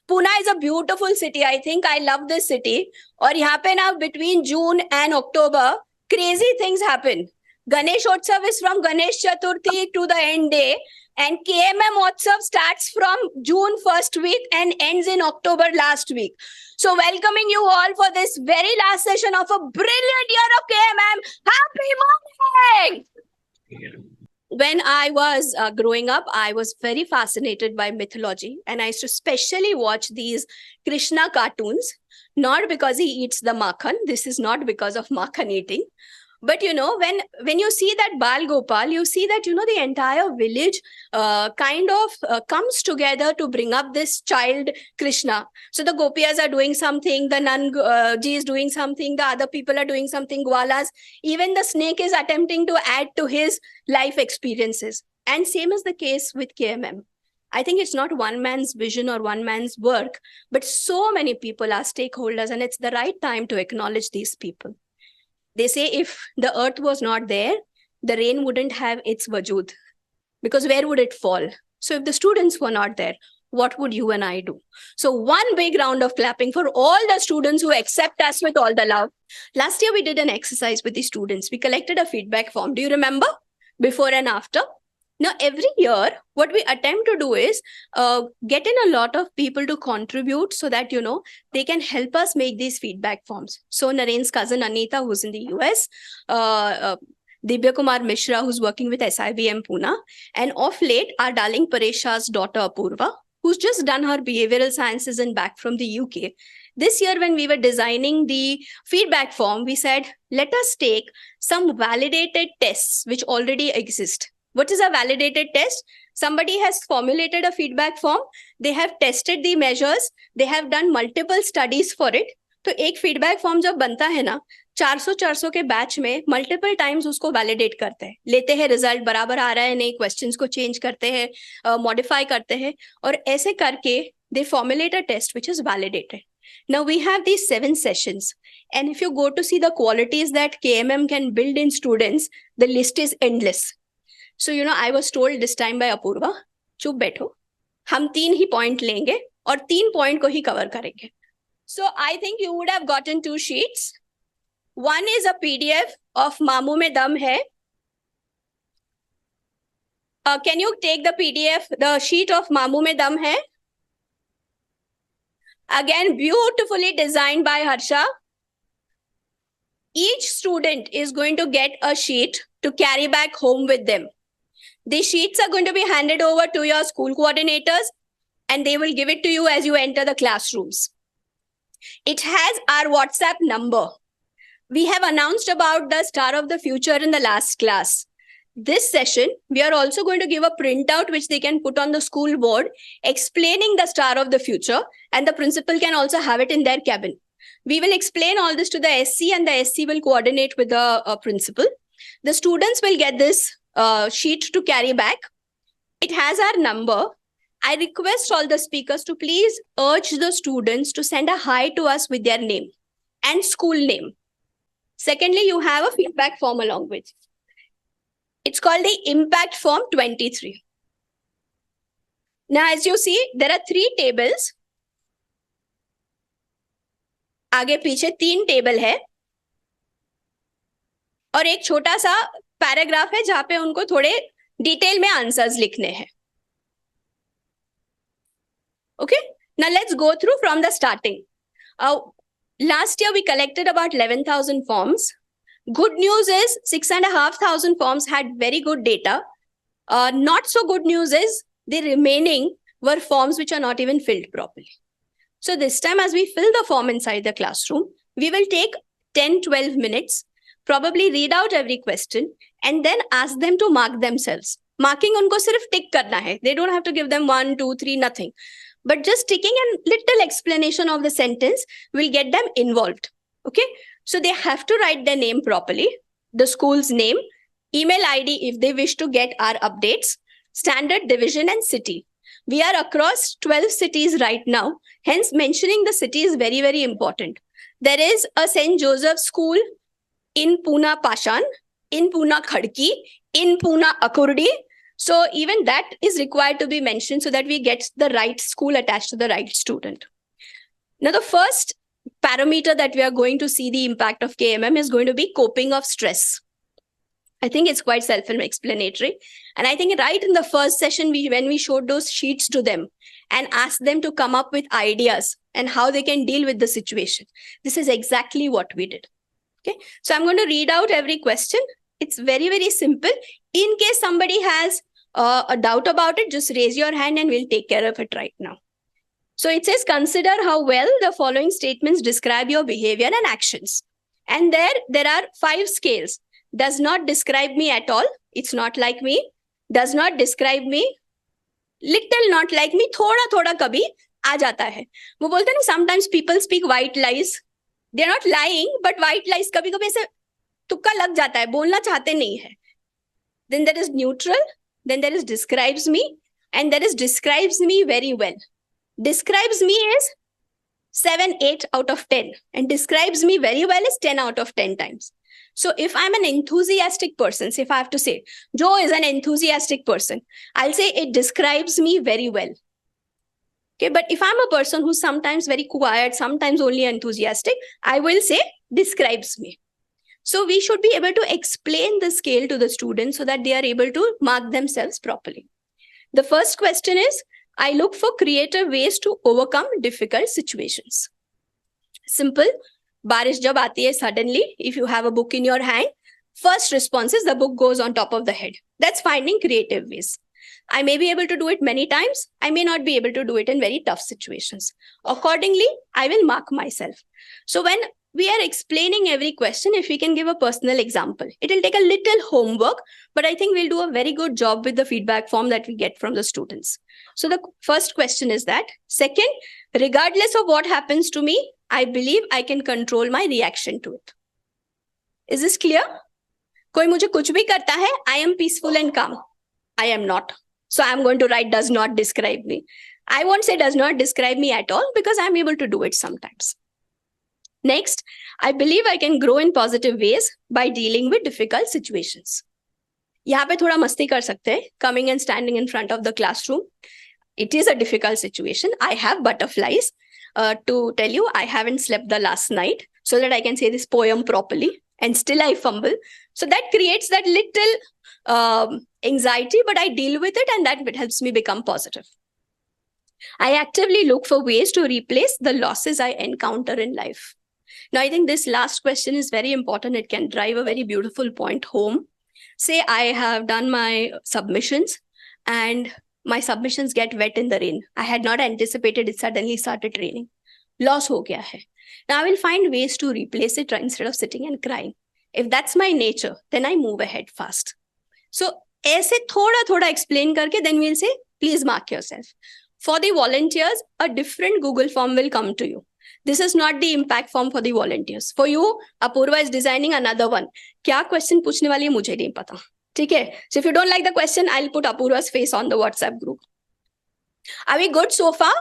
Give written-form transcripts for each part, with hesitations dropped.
Pune is a beautiful city. I think I love this city. और यहाँ पे ना between June and October, crazy things happen. Ganesh Utsav is from Ganesh Chaturthi to the end day, and KMM Utsav starts from June first week and ends in October last week. So welcoming you all for this very last session of a brilliant year of KMM. Happy morning! When I was growing up, I was very fascinated by mythology, and I used to specially watch these Krishna cartoons, not because he eats the makhan. This is not because of makhan eating. But when you see that Bal Gopal, you see that the entire village comes together to bring up this child Krishna. So the Gopiyas are doing something, the Nan ji is doing something, the other people are doing something, Gwalas. Even the snake is attempting to add to his life experiences. And same is the case with KMM. I think it's not one man's vision or one man's work, but so many people are stakeholders, and it's the right time to acknowledge these people. They say if the earth was not there, the rain wouldn't have its wajud, because where would it fall? So if the students were not there, what would you and I do? So one big round of clapping for all the students who accept us with all the love. Last year, we did an exercise with the students. We collected a feedback form. Do you remember? Before and after. Now, every year, what we attempt to do is get in a lot of people to contribute so that, they can help us make these feedback forms. So Naren's cousin Anita, who's in the US, Divya Kumar Mishra, who's working with SIBM Pune, and of late, our darling Paresha's daughter Apurva, who's just done her behavioral sciences and back from the UK. This year, when we were designing the feedback form, we said, let us take some validated tests which already exist. What is a validated test? Somebody has formulated a feedback form. They have tested the measures. They have done multiple studies for it. तो एक feedback form जब बनता है ना, 400 के batch में multiple times उसको validate करते हैं, लेते हैं result बराबर आ रहा है नहीं, questions को change करते हैं, modify करते हैं, और ऐसे करके they formulate a test which is validated. Now we have these 7 sessions, and if you go to see the qualities that KMM can build in students, the list is endless. So, I was told this time by Apurva, चुप बैठो, हम 3 ही point लेंगे और 3 point को ही cover करेंगे. So, I think you would have gotten 2 sheets. One is a PDF of Mamu Mein Dam Hai. Can you take the PDF, the sheet of Mamu Mein Dam Hai? Again, beautifully designed by Harsha. Each student is going to get a sheet to carry back home with them. These sheets are going to be handed over to your school coordinators, and they will give it to you as you enter the classrooms. It has our WhatsApp number. We have announced about the Star of the Future in the last class. This session, we are also going to give a printout which they can put on the school board explaining the Star of the Future, and the principal can also have it in their cabin. We will explain all this to the SC, and the SC will coordinate with the principal. The students will get this sheet to carry back. It has our number. I request all the speakers to please urge the students to send a hi to us with their name and school name. Secondly, you have a feedback form along with it. It's called the Impact Form 23. Now, as you see, there are 3 tables. आगे पीछे 3 table है और एक छोटा सा paragraph है जहां पे उनको थोड़े डिटेल में आंसर्स लिखने हैं. Okay, now let's go through from the starting. Last year we collected about 11,000 forms. Good news is 6,500 forms had very good data. Not so good news is the remaining were forms which are not even filled properly. So this time, as we fill the form inside the classroom, we will take 10-12 minutes, probably read out every question, and then ask them to mark themselves. Marking unko sirf tick karna hai. They don't have to give them 1, 2, 3, nothing. But just ticking a little explanation of the sentence will get them involved. Okay? So they have to write their name properly, the school's name, email ID if they wish to get our updates, standard, division, and city. We are across 12 cities right now. Hence, mentioning the city is very, very important. There is a St. Joseph School in Pune Pashan, in Pune Khadki, in Pune Akurdi, So even that is required to be mentioned so that we get the right school attached to the right student. Now, the first parameter that we are going to see the impact of KMM is going to be coping of stress. I think it's quite self-explanatory. And I think right in the first session, when we showed those sheets to them and asked them to come up with ideas and how they can deal with the situation, this is exactly what we did. Okay, so I'm going to read out every question. It's very, very simple. In case somebody has a doubt about it, just raise your hand and we'll take care of it right now. So it says, consider how well the following statements describe your behavior and actions. And there are 5 scales. Does not describe me at all. It's not like me. Does not describe me. Little not like me. थोड़ा थोड़ा कभी आ जाता है. वो बोलते हैं ना, sometimes people speak white lies. They're not lying, but white lies कभी कभी ऐसे तुक्का लग जाता है. बोलना चाहते नहीं है. Then there is neutral. Then there is describes me. And there is describes me very well. Describes me is 7, 8 out of 10. And describes me very well is 10 out of 10 times. So if I'm an enthusiastic person, so if I have to say, Joe is an enthusiastic person, I'll say it describes me very well. Okay, but if I'm a person who's sometimes very quiet, sometimes only enthusiastic, I will say describes me. So we should be able to explain the scale to the students so that they are able to mark themselves properly. The first question is, I look for creative ways to overcome difficult situations. Simple. Barish jab aati hai suddenly, if you have a book in your hand, first response is the book goes on top of the head. That's finding creative ways. I may be able to do it many times. I may not be able to do it in very tough situations. Accordingly, I will mark myself. So when we are explaining every question, if we can give a personal example, it will take a little homework, but I think we'll do a very good job with the feedback form that we get from the students. So the first question is that. Second, regardless of what happens to me, I believe I can control my reaction to it. Is this clear? कोई मुझे कुछ भी करता है, I am peaceful and calm. I am not. So I'm going to write does not describe me. I won't say does not describe me at all because I'm able to do it sometimes. Next, I believe I can grow in positive ways by dealing with difficult situations. यहाँ पे थोड़ा मस्ती कर सकते हैं, coming and standing in front of the classroom. It is a difficult situation. I have butterflies. To tell you, I haven't slept the last night so that I can say this poem properly, and still I fumble. So that creates that little anxiety, but I deal with it and that helps me become positive. I actively look for ways to replace the losses I encounter in life. Now, I think this last question is very important. It can drive a very beautiful point home. Say I have done my submissions and my submissions get wet in the rain. I had not anticipated it suddenly started raining. Loss ho gaya hai. Now I will find ways to replace it instead of sitting and crying. If that's my nature, then I move ahead fast. So aise thoda explain karke, then we'll say, please mark yourself. For the volunteers, a different Google form will come to you. This is not the impact form for the volunteers. For you, Apurva is designing another one. Kya question पूछने वाली है मुझे नहीं पता. ठीक है? So if you don't like the question, I'll put Apurva's face on the WhatsApp group. Are we good so far?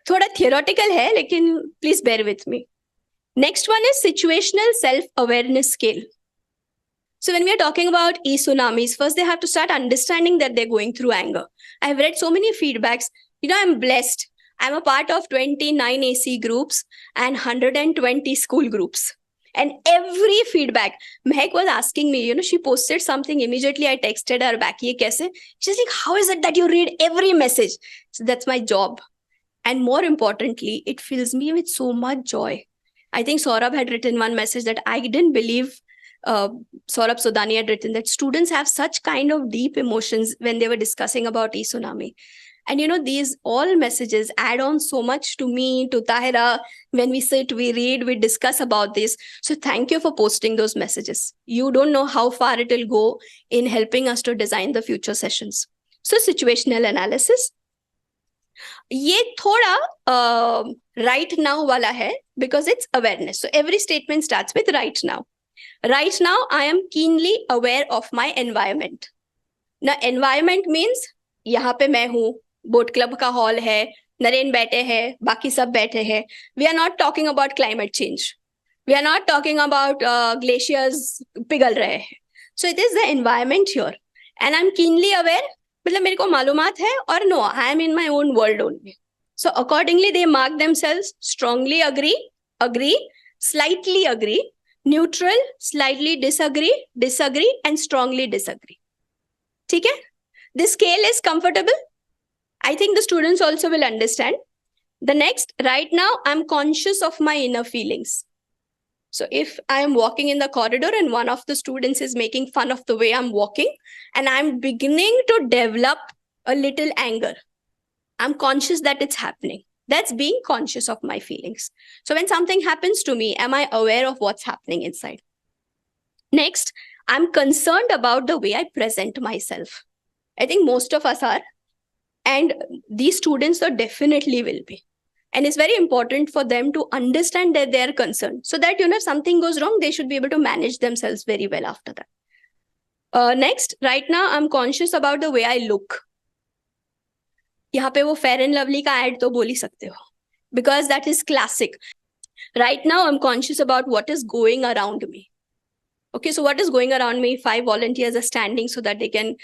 थोड़ा theoretical है, लेकिन please bear with me. Next one is situational self-awareness scale. So when we are talking about e-tsunamis, first they have to start understanding that they're going through anger. I've read so many feedbacks. You know, I'm blessed. I'm a part of 29 AC groups and 120 school groups. And every feedback, Mehak was asking me, you know, she posted something, immediately I texted her back, ye kaise? She's like, how is it that you read every message? So that's my job. And more importantly, it fills me with so much joy. I think Saurabh had written one message that I didn't believe Saurabh Sodani had written, that students have such kind of deep emotions when they were discussing about e-tsunami. And you know, these all messages add on so much to me, to Tahira. When we sit, we read, we discuss about this. So thank you for posting those messages. You don't know how far it will go in helping us to design the future sessions. So situational analysis. Ye thoda right now wala hai because it's awareness. So every statement starts with right now. Right now, I am keenly aware of my environment. Now, environment means yahan pe main hu. Boat club का hall है, नरेन बैठे हैं, बाकी सब बैठे हैं. We are not talking about climate change. We are not talking about glaciers पिघल रहे हैं. So it is the environment here. and I'm keenly aware, मतलब मेरे को मालूमात है, or no, I am in my own world only. So accordingly they mark themselves strongly agree, slightly agree, neutral, slightly disagree and strongly disagree. ठीक है? This scale is comfortable. I think the students also will understand. The next, right now I'm conscious of my inner feelings. So if I am walking in the corridor and one of the students is making fun of the way I'm walking, and I'm beginning to develop a little anger, I'm conscious that it's happening. That's being conscious of my feelings. So when something happens to me, am I aware of what's happening inside? Next, I'm concerned about the way I present myself. I think most of us are, and these students are definitely will be. And it's very important for them to understand that they are concerned, so that, if something goes wrong, they should be able to manage themselves very well after that. Next, right now, I'm conscious about the way I look. यहाँ पे वो fair and lovely का add तो बोल ही सकते हो, because that is classic. Right now, I'm conscious about what is going around me. Okay, so what is going around me? 5 volunteers are standing so that they can,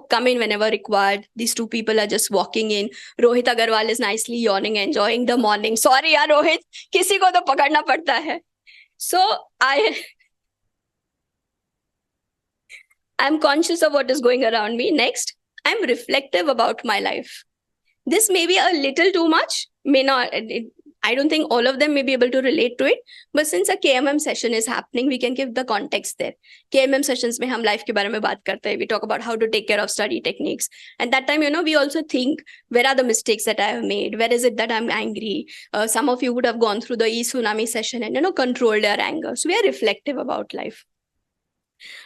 come in whenever required. These 2 people are just walking in. Rohit Agarwal is nicely yawning, enjoying the morning. Sorry, yaar, Rohit, किसी को तो पकड़ना पड़ता है. So I'm conscious of what is going around me. Next, I'm reflective about my life. This may be a little too much, may not. I don't think all of them may be able to relate to it, but since a KMM session is happening, we can give the context there. KMM sessions में हम life के बारे में बात करते हैं. We talk about how to take care of study techniques. And that time, we also think, where are the mistakes that I have made? Where is it that I'm angry? Some of you would have gone through the e-tsunami session and, controlled their anger. So we are reflective about life.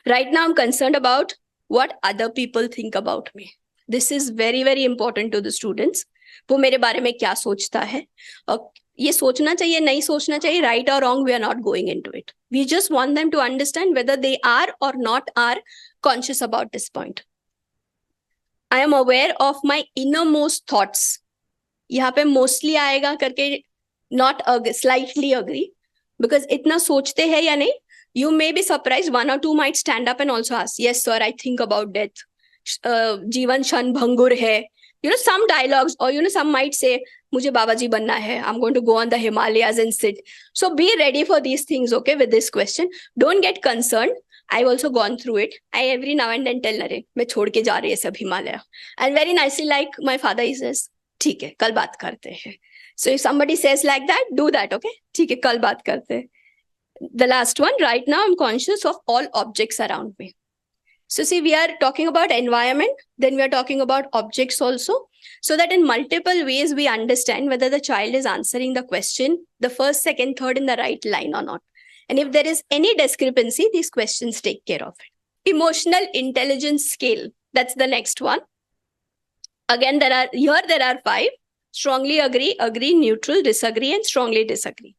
Right now, I'm concerned about what other people think about me. This is very, very important to the students. वो मेरे बारे में क्या सोचता है, ये सोचना चाहिए, नहीं सोचना चाहिए, right or wrong, we are not going into it. We just want them to understand whether they are or not are conscious about this point. I am aware of my innermost thoughts. यहाँ पे mostly आएगा करके, not slightly agree, because इतना सोचते हैं या नहीं. You may be surprised, 1 or 2 might stand up and also ask, yes sir, I think about death. जीवन क्षण भंगुर है. Some dialogues, or some might say, मुझे बाबा जी बनना है, I'm going to go on the Himalayas and sit. So be ready for these things, okay, with this question. Don't get concerned. I've also gone through it. I every now and then tell Nare, मैं छोड़ के जा रही है सब Himalaya. And very nicely, like my father, he says, ठीक है, कल बात करते हैं. So if somebody says like that, do that, okay? ठीक है, कल बात करते हैं. The last one, right now, I'm conscious of all objects around me. So see, we are talking about environment, then we are talking about objects also, so that in multiple ways we understand whether the child is answering the question, the first, second, third in the right line or not. And if there is any discrepancy, these questions take care of it. Emotional intelligence scale, that's the next one. Again, there are 5. Strongly agree, neutral, disagree, and strongly disagree.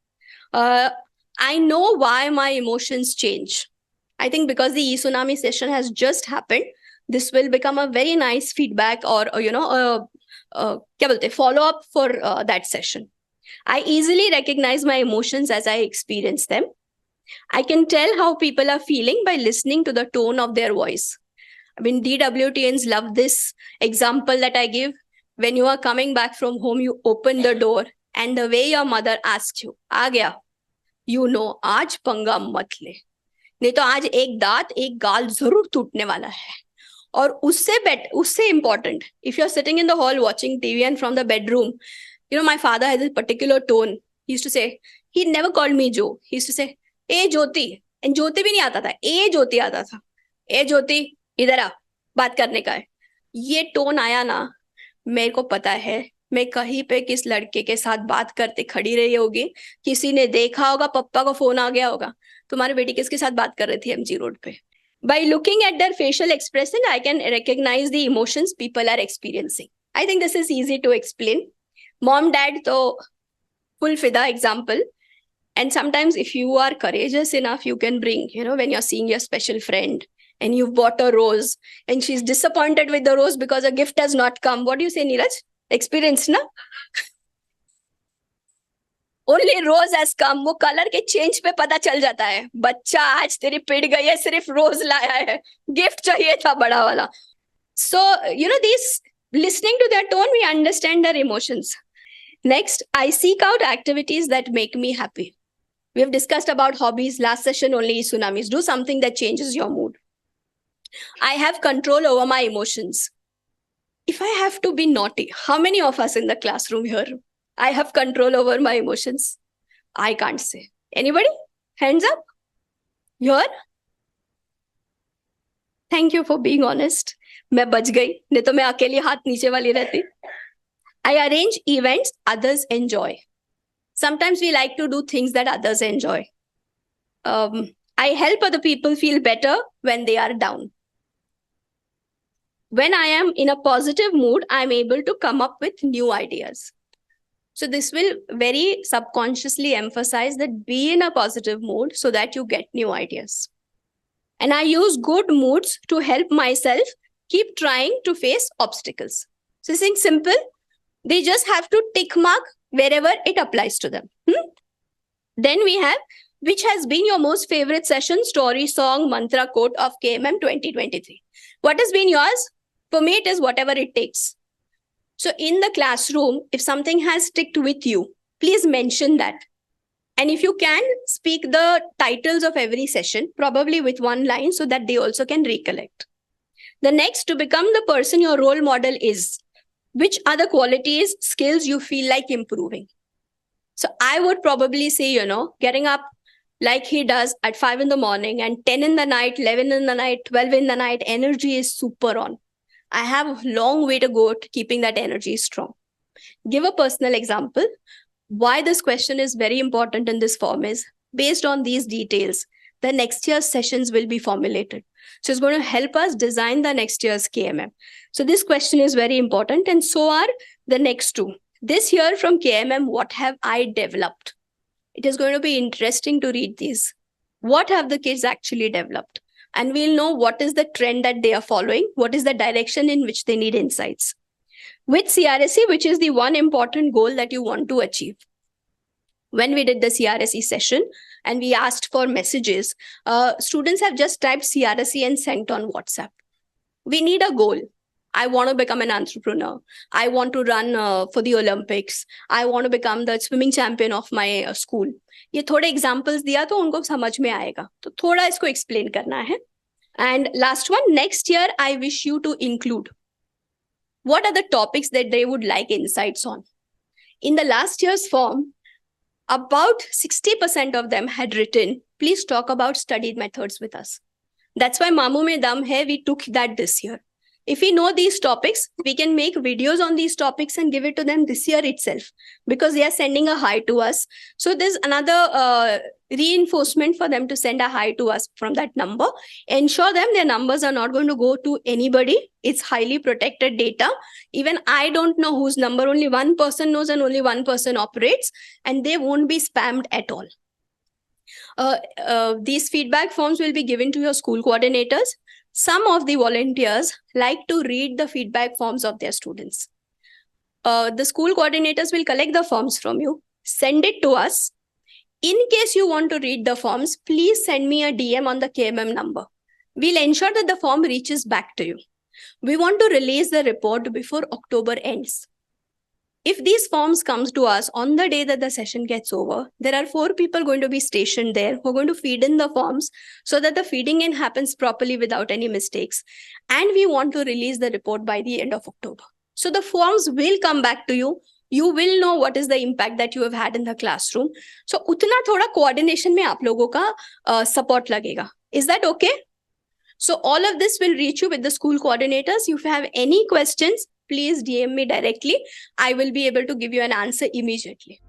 I know why my emotions change. I think because the e-tsunami session has just happened, this will become a very nice feedback or follow-up for that session. I easily recognize my emotions as I experience them. I can tell how people are feeling by listening to the tone of their voice. I mean, DWTNs love this example that I give. When you are coming back from home, you open the door and the way your mother asks you, "Aa gaya?" आज पंगा मत ले, नहीं तो आज एक दांत एक गाल जरूर टूटने वाला है. और उससे important, if you're sitting in the hall watching TV and from the bedroom, my father has a particular tone. He used to say, he never called me Joe. He used to say, "A Jyoti," and ज्योति भी नहीं आता था, "ए ज्योति" आता था. "ए ज्योति, इधर आ, बात करने का है." ये टोन आया ना, मेरे को पता है मैं कहीं पे किस लड़के के साथ बात करते खड़ी रही होगी, किसी ने देखा होगा, पप्पा को फोन आ गया होगा, तुम्हारी बेटी किसके साथ बात कर रही थी MG रोड पे. By looking at their facial expression, I can recognize the emotions people are experiencing. I think this is easy to explain. Mom, dad, to full fida example. And sometimes if you are courageous enough, you can bring, when you're seeing your special friend and you've bought a rose and she's disappointed with the rose because a gift has not come. What do you say, Neeraj? Experience, na? only rose has come. वो colour के change पे पता चल जाता है, बच्चा आज तेरी पिट गई है, सिर्फ रोज लाया है, गिफ्ट चाहिए था बड़ा वाला. So these, listening to their tone, we understand their emotions. Next, I seek out activities that make me happy. We have discussed about hobbies last session only. Tsunamis. Do something that changes your mood. I have control over my emotions. If I have to be naughty, how many of us in the classroom here? I have control over my emotions. I can't say. Anybody? Hands up. Here? Thank you for being honest. मैं बच गई, नहीं तो मैं अकेली हाथ नीचे वाली रहती. I arrange events others enjoy. Sometimes we like to do things that others enjoy. I help other people feel better when they are down. When I am in a positive mood, I'm able to come up with new ideas. So this will very subconsciously emphasize that be in a positive mood so that you get new ideas. And I use good moods to help myself keep trying to face obstacles. So this is simple. They just have to tick mark wherever it applies to them. Then we have, which has been your most favorite session, story, song, mantra, quote of KMM 2023? What has been yours? For me, it is whatever it takes. So in the classroom, if something has sticked with you, please mention that. And if you can, speak the titles of every session, probably with one line, so that they also can recollect. The next, to become the person your role model is, which are the qualities, skills you feel like improving? So I would probably say, getting up like he does at 5 in the morning and 10 in the night, 11 in the night, 12 in the night, energy is super on. I have a long way to go to keeping that energy strong. Give a personal example. Why this question is very important in this form is, based on these details, the next year's sessions will be formulated. So it's going to help us design the next year's KMM. So this question is very important, and so are the next two. This year from KMM, what have I developed? It is going to be interesting to read these. What have the kids actually developed? And we'll know what is the trend that they are following, what is the direction in which they need insights. With CRSE, which is the one important goal that you want to achieve. When we did the CRSE session and we asked for messages, students have just typed CRSE and sent on WhatsApp. We need a goal. I want to become an entrepreneur. I want to run for the Olympics. I want to become the swimming champion of my school. ये थोड़े examples दिया तो उनको समझ में आएगा. तो थोड़ा इसको explain करना है. And last one, next year, I wish you to include. What are the topics that they would like insights on? In the last year's form, about 60% of them had written, please talk about study methods with us. That's why Mamu Mein Dam Hai, we took that this year. If we know these topics, we can make videos on these topics and give it to them this year itself, because they are sending a hi to us. So there's another reinforcement for them to send a hi to us from that number. Ensure them their numbers are not going to go to anybody. It's highly protected data. Even I don't know whose number, only one person knows and only one person operates, and they won't be spammed at all. These feedback forms will be given to your school coordinators. Some of the volunteers like to read the feedback forms of their students. The school coordinators will collect the forms from you, send it to us. In case you want to read the forms, please send me a DM on the KMM number. We'll ensure that the form reaches back to you. We want to release the report before October ends. If these forms comes to us on the day that the session gets over, there are 4 people going to be stationed there who are going to feed in the forms so that the feeding in happens properly without any mistakes. And we want to release the report by the end of October. So the forms will come back to you. You will know what is the impact that you have had in the classroom. So utna thoda coordination mein aap logo ka support lagega. Is that okay? So all of this will reach you with the school coordinators. If you have any questions, please DM me directly. I will be able to give you an answer immediately.